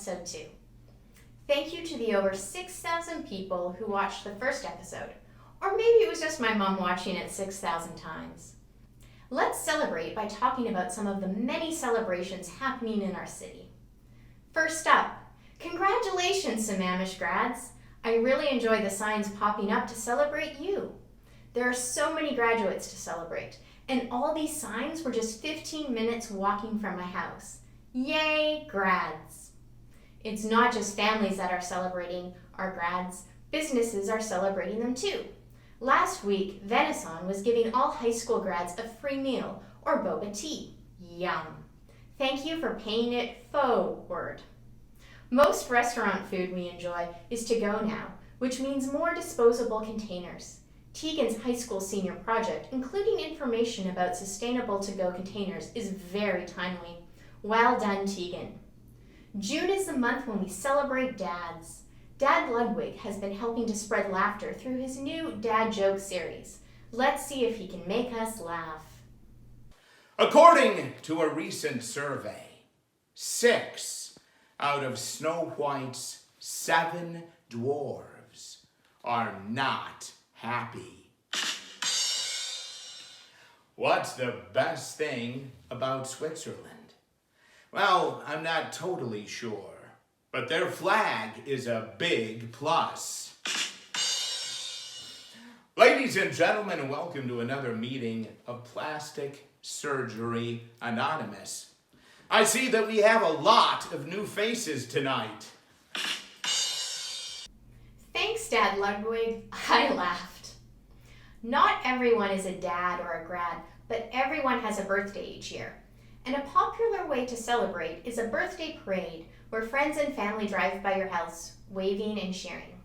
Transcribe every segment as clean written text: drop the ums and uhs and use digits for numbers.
episode 2. Thank you to the over 6,000 people who watched the first episode, or maybe it was just my mom watching it 6,000 times. Let's celebrate by talking about some of the many celebrations happening in our city. First up, congratulations, Sammamish grads! I really enjoy the signs popping up to celebrate you. There are so many graduates to celebrate, and all these signs were just 15 minutes walking from my house. Yay, grads! It's not just families that are celebrating our grads, businesses are celebrating them too. Last week, Venison was giving all high school grads a free meal or boba tea. Yum! Thank you for paying it forward. Most restaurant food we enjoy is to go now, which means more disposable containers. Tegan's high school senior project, including information about sustainable to-go containers, is very timely. Well done, Tegan. June is the month when we celebrate dads. Dad Ludwig has been helping to spread laughter through his new Dad Joke series. Let's see if he can make us laugh. According to a recent survey, 6 out of Snow White's 7 dwarves are not happy. What's the best thing about Switzerland? Well, I'm not totally sure, but their flag is a big plus. Ladies and gentlemen, welcome to another meeting of Plastic Surgery Anonymous. I see that we have a lot of new faces tonight. Thanks, Dad Ludwig. I laughed. Not everyone is a dad or a grad, but everyone has a birthday each year. And a popular way to celebrate is a birthday parade where friends and family drive by your house, waving and cheering.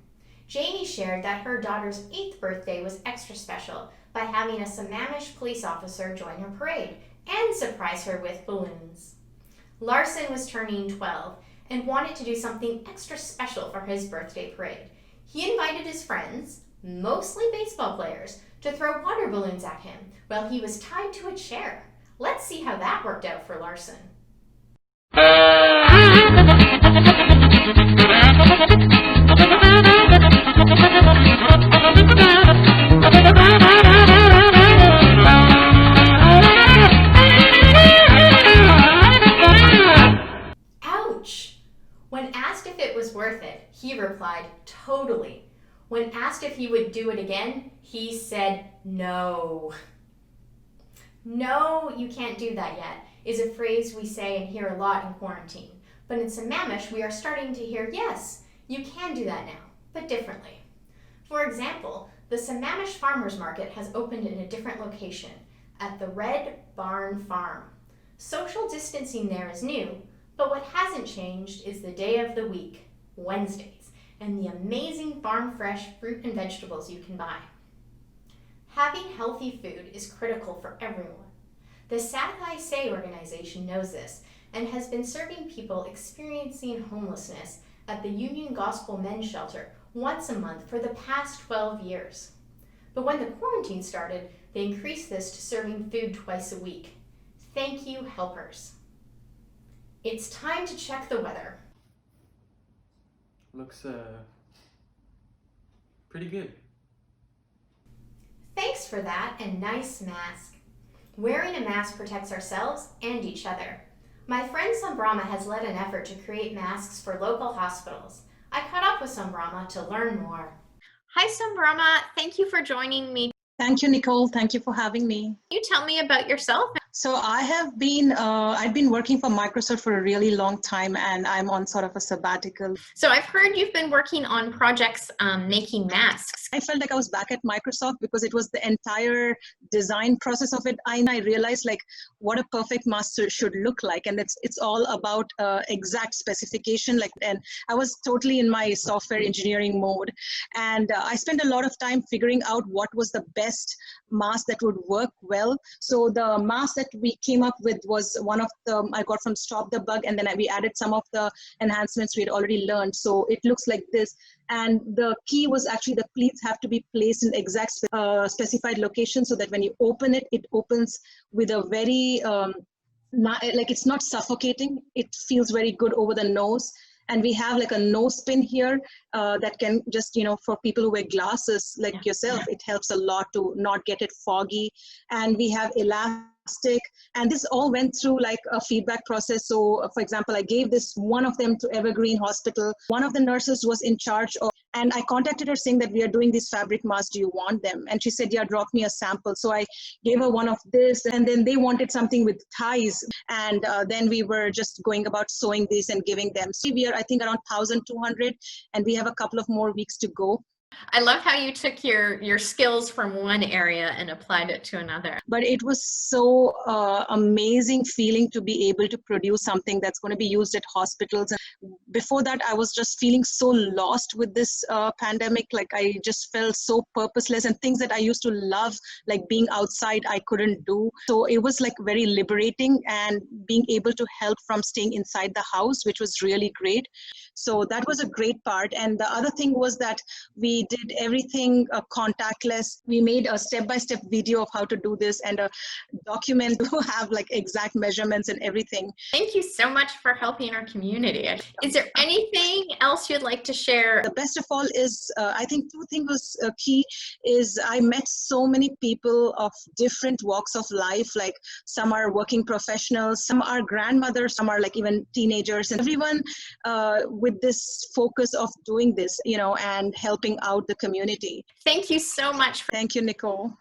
Jamie shared that her daughter's 8th birthday was extra special by having a Sammamish police officer join her parade and surprise her with balloons. Larson was turning 12 and wanted to do something extra special for his birthday parade. He invited his friends, mostly baseball players, to throw water balloons at him while he was tied to a chair. Let's see how that worked out for Larson. Ouch! When asked if it was worth it, he replied, totally. When asked if he would do it again, he said no. No, you can't do that yet is a phrase we say and hear a lot in quarantine. But in Sammamish, we are starting to hear, yes, you can do that now, but differently. For example, the Sammamish Farmers Market has opened in a different location, at the Red Barn Farm. Social distancing there is new, but what hasn't changed is the day of the week, Wednesdays, and the amazing farm-fresh fruit and vegetables you can buy. Having healthy food is critical for everyone. The Sad I Say organization knows this and has been serving people experiencing homelessness at the Union Gospel Men's Shelter once a month for the past 12 years. But when the quarantine started, they increased this to serving food twice a week. Thank you, helpers. It's time to check the weather. Looks pretty good. Thanks for that, and nice mask. Wearing a mask protects ourselves and each other. My friend Sambrama has led an effort to create masks for local hospitals. I caught up with Sambrama to learn more. Hi Sambrama, thank you for joining me. Thank you, Nicole. Thank you for having me. Can you tell me about yourself? So I've been working for Microsoft for a really long time, and I'm on sort of a sabbatical. So I've heard you've been working on projects making masks. I felt like I was back at Microsoft because it was the entire design process of it. I realized like what a perfect mask should look like, and it's all about exact specification. And I was totally in my software engineering mode, and I spent a lot of time figuring out what was the best mask that would work well. So the mask that we came up with was one of the I got from Stop the Bug, and then we added some of the enhancements we had already learned. So it looks like this, and the key was actually the pleats have to be placed in exact specified location so that when you open it, it opens with a very like it's not suffocating. It feels very good over the nose. And we have like a nose pin here that can just, for people who wear glasses like yourself, it helps a lot to not get it foggy. And we have elastic, and this all went through like a feedback process. So for example, I gave this one of them to Evergreen Hospital. One of the nurses was in charge of, and I contacted her saying that we are doing these fabric masks, do you want them? And she said, yeah, drop me a sample. So I gave her one of this, and then they wanted something with ties, and then we were just going about sewing this and giving them. So we are, I think, around 1,200, and we have a couple of more weeks to go. I love how you took your skills from one area and applied it to another. But it was so amazing feeling to be able to produce something that's going to be used at hospitals. And before that, I was just feeling so lost with this pandemic. Like I just felt so purposeless, and things that I used to love, like being outside, I couldn't do. So it was like very liberating, and being able to help from staying inside the house, which was really great. So that was a great part. And the other thing was that we did everything contactless. We made a step-by-step video of how to do this, and a document to have like exact measurements and everything. Thank you so much for helping our community. Is there anything else you'd like to share? The best of all is, I think two things was key, is I met so many people of different walks of life. Like some are working professionals, some are grandmothers, some are like even teenagers, and everyone with this focus of doing this, and helping out the community. Thank you so much. Thank you, Nicole.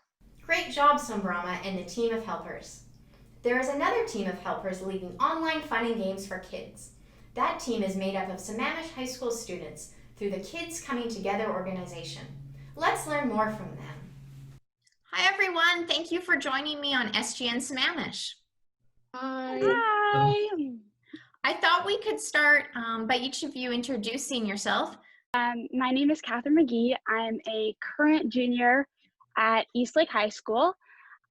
Great job, Sambrama and the team of helpers. There is another team of helpers leading online fun and games for kids. That team is made up of Sammamish High School students through the Kids Coming Together organization. Let's learn more from them. Hi everyone, thank you for joining me on SGN Sammamish. Hi. Hi. I thought we could start by each of you introducing yourself. My name is Catherine McGee. I'm a current junior at Eastlake High School.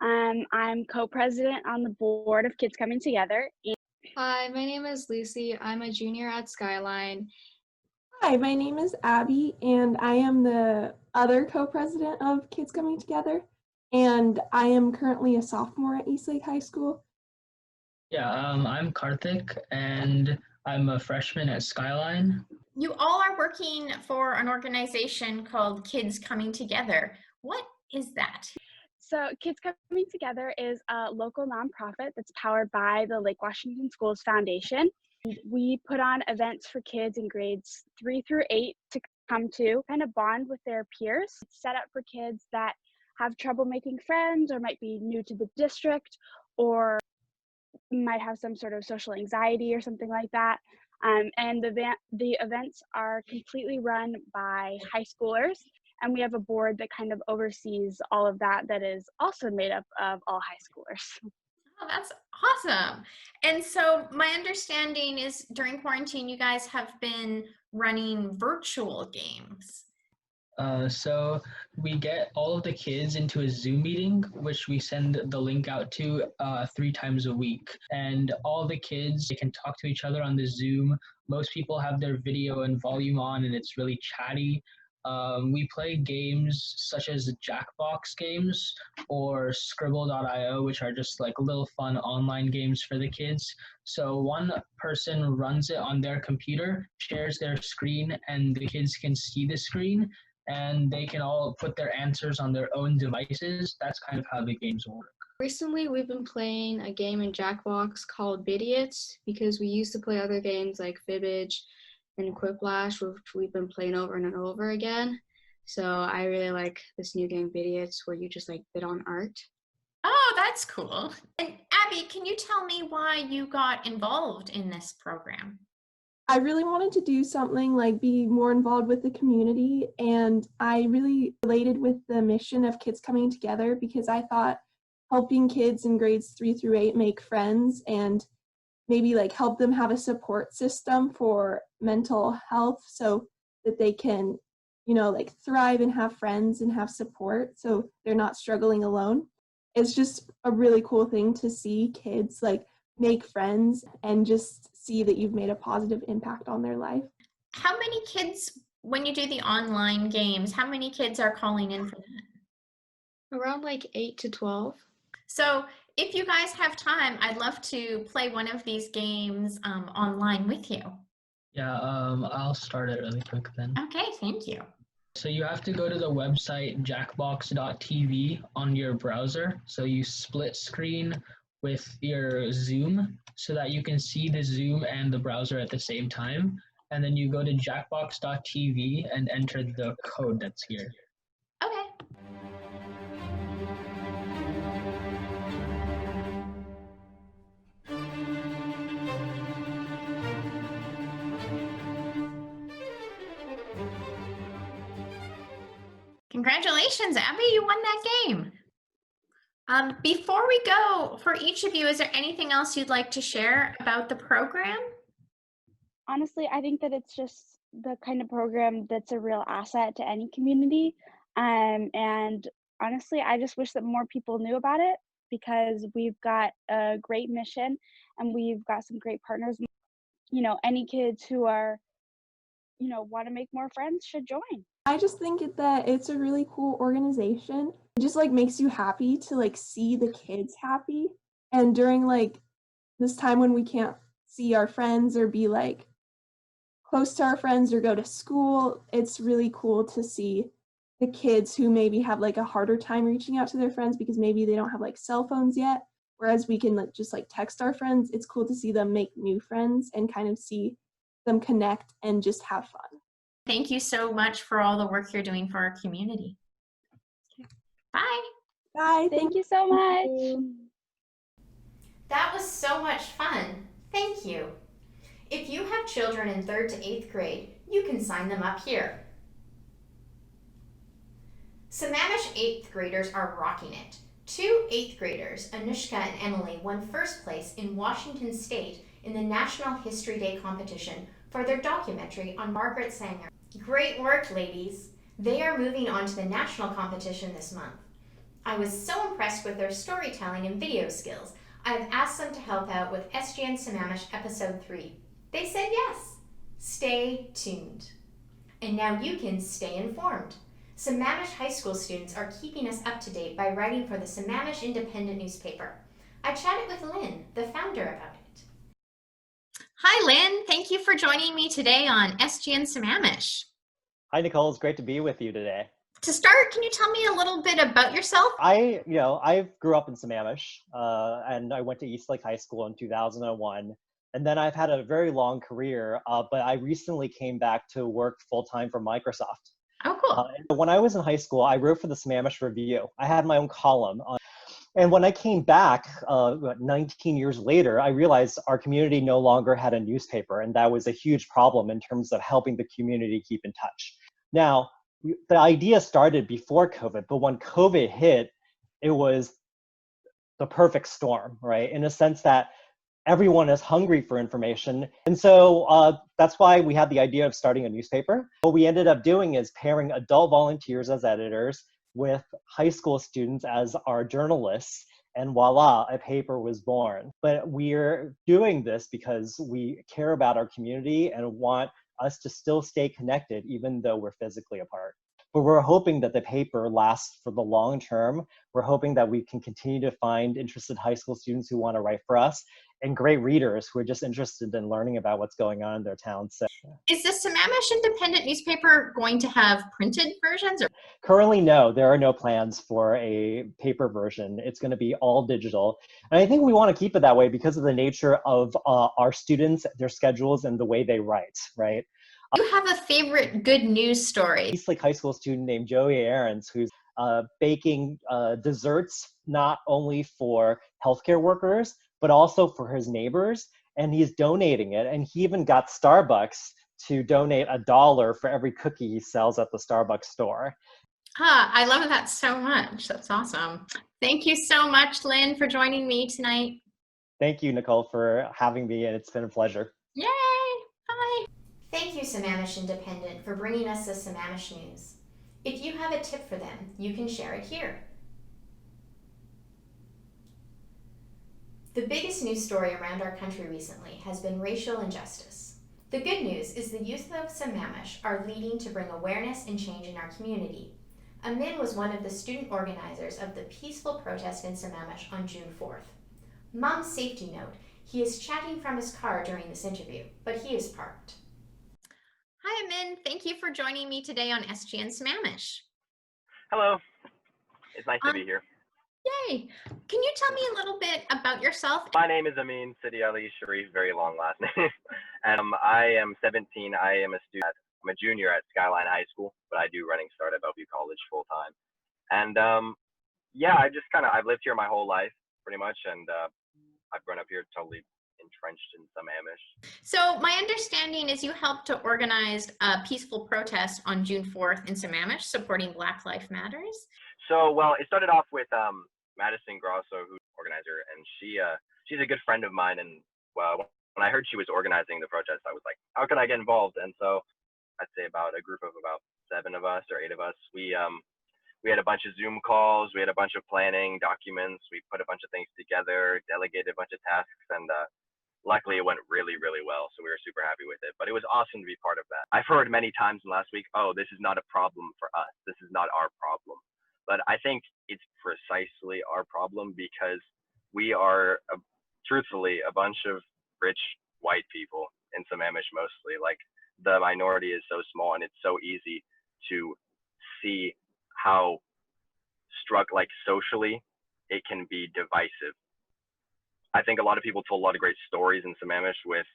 I'm co-president on the board of Kids Coming Together. Hi, my name is Lucy. I'm a junior at Skyline. Hi, my name is Abby, and I am the other co-president of Kids Coming Together, and I am currently a sophomore at Eastlake High School. Yeah, I'm Karthik, and I'm a freshman at Skyline. You all are working for an organization called Kids Coming Together. What is that? So Kids Coming Together is a local nonprofit that's powered by the Lake Washington Schools Foundation. We put on events for kids in grades 3 through 8 to come to kind of bond with their peers. It's set up for kids that have trouble making friends, or might be new to the district, or might have some sort of social anxiety or something like that. And the events are completely run by high schoolers, and we have a board that kind of oversees all of that, that is also made up of all high schoolers. Oh, that's awesome. And so my understanding is during quarantine, you guys have been running virtual games. So we get all of the kids into a Zoom meeting, which we send the link out to 3 times a week. And all the kids, they can talk to each other on the Zoom. Most people have their video and volume on, and it's really chatty. We play games such as Jackbox games or Scribble.io, which are just like little fun online games for the kids. So one person runs it on their computer, shares their screen, and the kids can see the screen, and they can all put their answers on their own devices. That's kind of how the games work. Recently, we've been playing a game in Jackbox called Bidiots, because we used to play other games like Fibbage and Quiplash, which we've been playing over and over again. So I really like this new game, Bidiots, where you just like bid on art. Oh, that's cool. And Abby, can you tell me why you got involved in this program? I really wanted to do something like be more involved with the community, and I really related with the mission of Kids Coming Together, because I thought helping kids in grades 3 through 8 make friends and maybe like help them have a support system for mental health so that they can, like thrive and have friends and have support so they're not struggling alone. It's just a really cool thing to see kids like make friends and just see that you've made a positive impact on their life. How many kids, when you do the online games, how many kids are calling in for that? Around like 8 to 12. So if you guys have time, I'd love to play one of these games online with you. Yeah, I'll start it really quick then. Okay, thank you. So you have to go to the website jackbox.tv on your browser. So you split screen with your Zoom so that you can see the Zoom and the browser at the same time. And then you go to jackbox.tv and enter the code that's here. Okay. Congratulations, Abby, you won that game. Before we go, for each of you, is there anything else you'd like to share about the program? Honestly, I think that it's just the kind of program that's a real asset to any community. And honestly, I just wish that more people knew about it because we've got a great mission and we've got some great partners. You know, any kids who are, want to make more friends should join. I just think that it's a really cool organization. It just like makes you happy to like see the kids happy. And during like this time when we can't see our friends or be like close to our friends or go to school, it's really cool to see the kids who maybe have like a harder time reaching out to their friends because maybe they don't have like cell phones yet. Whereas we can like just like text our friends. It's cool to see them make new friends and kind of see them connect and just have fun. Thank you so much for all the work you're doing for our community. Bye. Bye. Thank you so much. That was so much fun. Thank you. If you have children in 3rd to 8th grade, you can sign them up here. Sammamish 8th graders are rocking it. 2 8th graders, Anushka and Emily, won first place in Washington State in the National History Day competition for their documentary on Margaret Sanger. Great work, ladies. They are moving on to the national competition this month. I was so impressed with their storytelling and video skills, I have asked them to help out with SGN Sammamish Episode 3. They said yes. Stay tuned. And now you can stay informed. Sammamish high school students are keeping us up to date by writing for the Sammamish Independent newspaper. I chatted with Lynn, the founder, about it. Hi, Lynn. Thank you for joining me today on SGN Sammamish. Hi, Nicole. It's great to be with you today. To start, can you tell me a little bit about yourself? I grew up in Sammamish, and I went to Eastlake High School in 2001. And then I've had a very long career, but I recently came back to work full-time for Microsoft. Oh, cool. When I was in high school, I wrote for the Sammamish Review. I had my own column. And when I came back 19 years later, I realized our community no longer had a newspaper, and that was a huge problem in terms of helping the community keep in touch. Now, the idea started before COVID, but when COVID hit, it was the perfect storm, right? In a sense that everyone is hungry for information. And so that's why we had the idea of starting a newspaper. What we ended up doing is pairing adult volunteers as editors with high school students as our journalists, and voila, a paper was born. But we're doing this because we care about our community and want us to still stay connected even though we're physically apart. But we're hoping that the paper lasts for the long term. We're hoping that we can continue to find interested high school students who want to write for us and great readers who are just interested in learning about what's going on in their town. So, is the Sammamish Independent newspaper going to have printed versions? Currently, no, there are no plans for a paper version. It's going to be all digital. And I think we want to keep it that way because of the nature of our students, their schedules, and the way they write, right? Do you have a favorite good news story? Eastlake High School student named Joey Aarons, who's baking desserts not only for healthcare workers, but also for his neighbors, and he's donating it. And he even got Starbucks to donate $1 for every cookie he sells at the Starbucks store. I love that so much. That's awesome. Thank you so much, Lynn, for joining me tonight. Thank you, Nicole, for having me, and it's been a pleasure. Yay! Bye! Thank you, Sammamish Independent, for bringing us the Sammamish news. If you have a tip for them, you can share it here. The biggest news story around our country recently has been racial injustice. The good news is the youth of Sammamish are leading to bring awareness and change in our community. Amin was one of the student organizers of the peaceful protest in Sammamish on June 4th. Mom's safety note, he is chatting from his car during this interview, but he is parked. Amin. Thank you for joining me today on SGN Sammamish. Hello. It's nice to be here. Yay. Can you tell me a little bit about yourself? My name is Amin Sidi Ali Sharif, very long last name. And I am 17. I am a student. I'm a junior at Skyline High School, but I do running start at Bellevue College full time. And yeah, I've lived here my whole life pretty much, and I've grown up here totally entrenched in Sammamish. So my understanding is you helped to organize a peaceful protest on June 4th in Sammamish supporting Black Lives Matters. So, well, it started off with Madison Grosso, who's the organizer, and she's a good friend of mine. And well, when I heard she was organizing the protest, I was like, how can I get involved? And so I'd say about a group of about 7 of us or 8 of us, we had a bunch of Zoom calls, we had a bunch of planning documents, we put a bunch of things together, delegated a bunch of tasks, and luckily it went really, really well. So we were super happy with it, but it was awesome to be part of that. I've heard many times in the last week, oh, this is not a problem for us. This is not our problem. But I think it's precisely our problem because we are, truthfully, a bunch of rich white people in Sammamish mostly. Like, the minority is so small, and it's so easy to see how socially it can be divisive. I think a lot of people told a lot of great stories in Sammamish with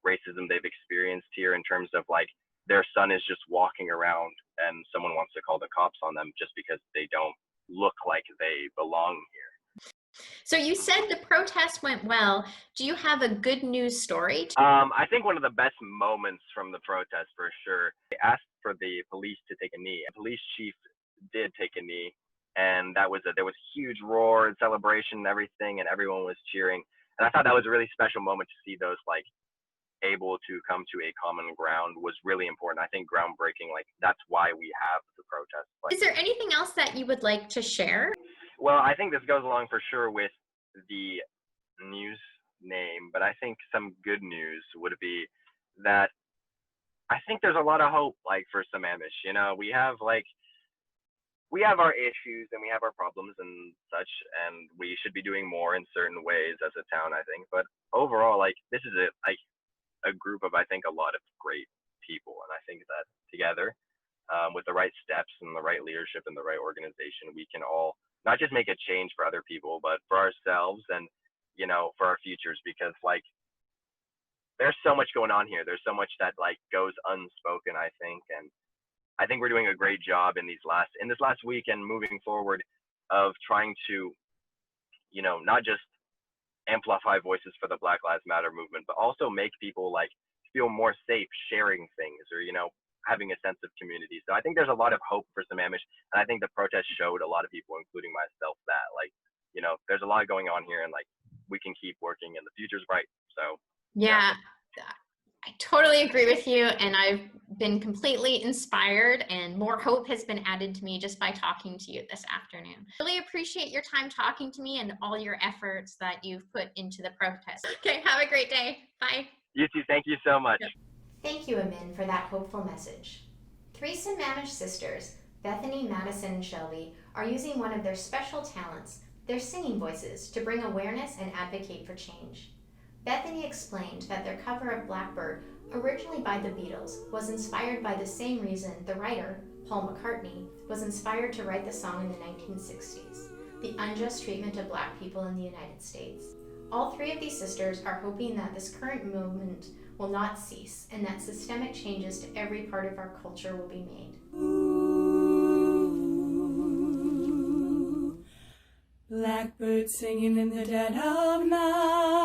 racism they've experienced here in terms of like their son is just walking around and someone wants to call the cops on them just because they don't look like they belong here. So you said the protest went well. Do you have a good news story? I think one of the best moments from the protest for sure, they asked for the police to take a knee. A police chief did take a knee, and there was huge roar and celebration and everything, and everyone was cheering. And I thought that was a really special moment to see those like able to come to a common ground was really important. I think groundbreaking, like that's why we have the protest. Like, is there anything else that you would like to share? Well, I think this goes along for sure with the news name, but I think some good news would be that I think there's a lot of hope like for Sammamish. You know, we have our issues and we have our problems and such, and we should be doing more in certain ways as a town, I think. But overall, like this is a group of, I think, a lot of great people, and I think that together, with the right steps and the right leadership and the right organization, we can all not just make a change for other people, but for ourselves and, you know, for our futures, because like there's so much going on here. There's so much that like goes unspoken, I think, and I think we're doing a great job in this last week and moving forward of trying to, you know, not just amplify voices for the Black Lives Matter movement, but also make people like feel more safe sharing things or, you know, having a sense of community. So I think there's a lot of hope for Sammamish, and I think the protest showed a lot of people, including myself, that like, you know, there's a lot going on here, and like we can keep working, and the future's bright. So yeah. I totally agree with you, and I've been completely inspired, and more hope has been added to me just by talking to you this afternoon. Really appreciate your time talking to me and all your efforts that you've put into the protest. Okay, have a great day. Bye. You too. Thank you so much. Yep. Thank you, Amin, for that hopeful message. 3 Sammamish sisters, Bethany, Madison, and Shelby, are using one of their special talents, their singing voices, to bring awareness and advocate for change. Bethany explained that their cover of Blackbird, originally by the Beatles, was inspired by the same reason the writer, Paul McCartney, was inspired to write the song in the 1960s, the unjust treatment of Black people in the United States. All 3 of these sisters are hoping that this current movement will not cease and that systemic changes to every part of our culture will be made. Ooh, blackbird singing in the dead of night.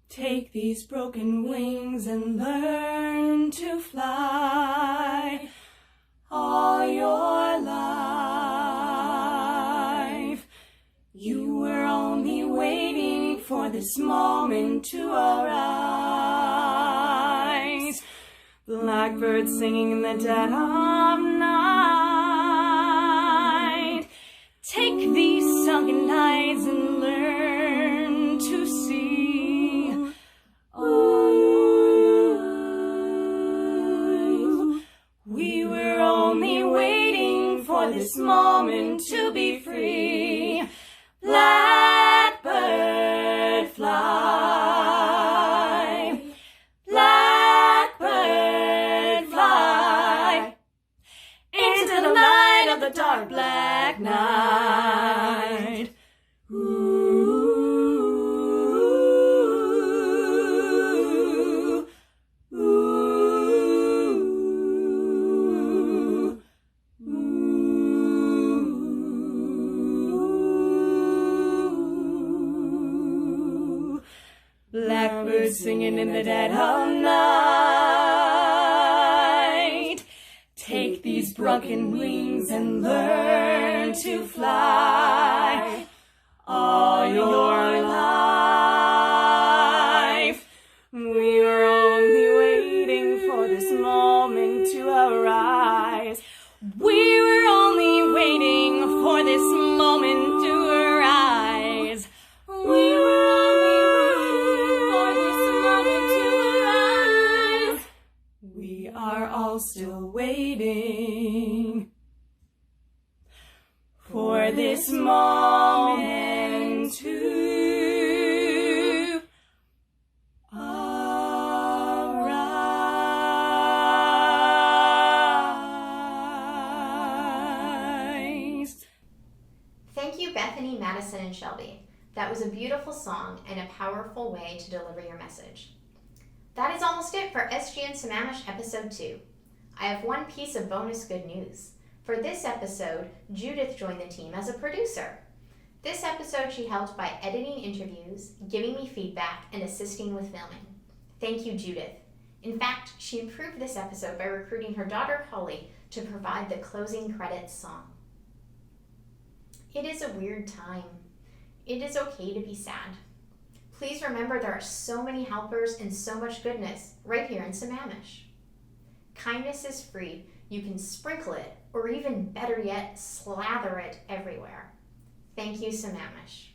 Take these broken wings and learn to fly all your life. You were only waiting for this moment to arise. Blackbird singing in the dead of night. Take these sunken eyes and learn to see all your life. We were only waiting for this moment to be free. Blackbird fly, blackbird singing in the dead of night. Take these broken wings and learn to fly all your life. We were only waiting for this moment to arise. We were only waiting for this moment to arise. We were only waiting for this moment to arise. We are all still waiting for this moment to arise. Thank you, Bethany, Madison, and Shelby. That was a beautiful song and a powerful way to deliver your message. That is almost it for SGN Sammamish Episode 2. I have one piece of bonus good news. For this episode, Judith joined the team as a producer. This episode she helped by editing interviews, giving me feedback, and assisting with filming. Thank you, Judith. In fact, she improved this episode by recruiting her daughter, Holly, to provide the closing credits song. It is a weird time. It is okay to be sad. Please remember there are so many helpers and so much goodness right here in Sammamish. Kindness is free. You can sprinkle it, or even better yet, slather it everywhere. Thank you, Sammamish.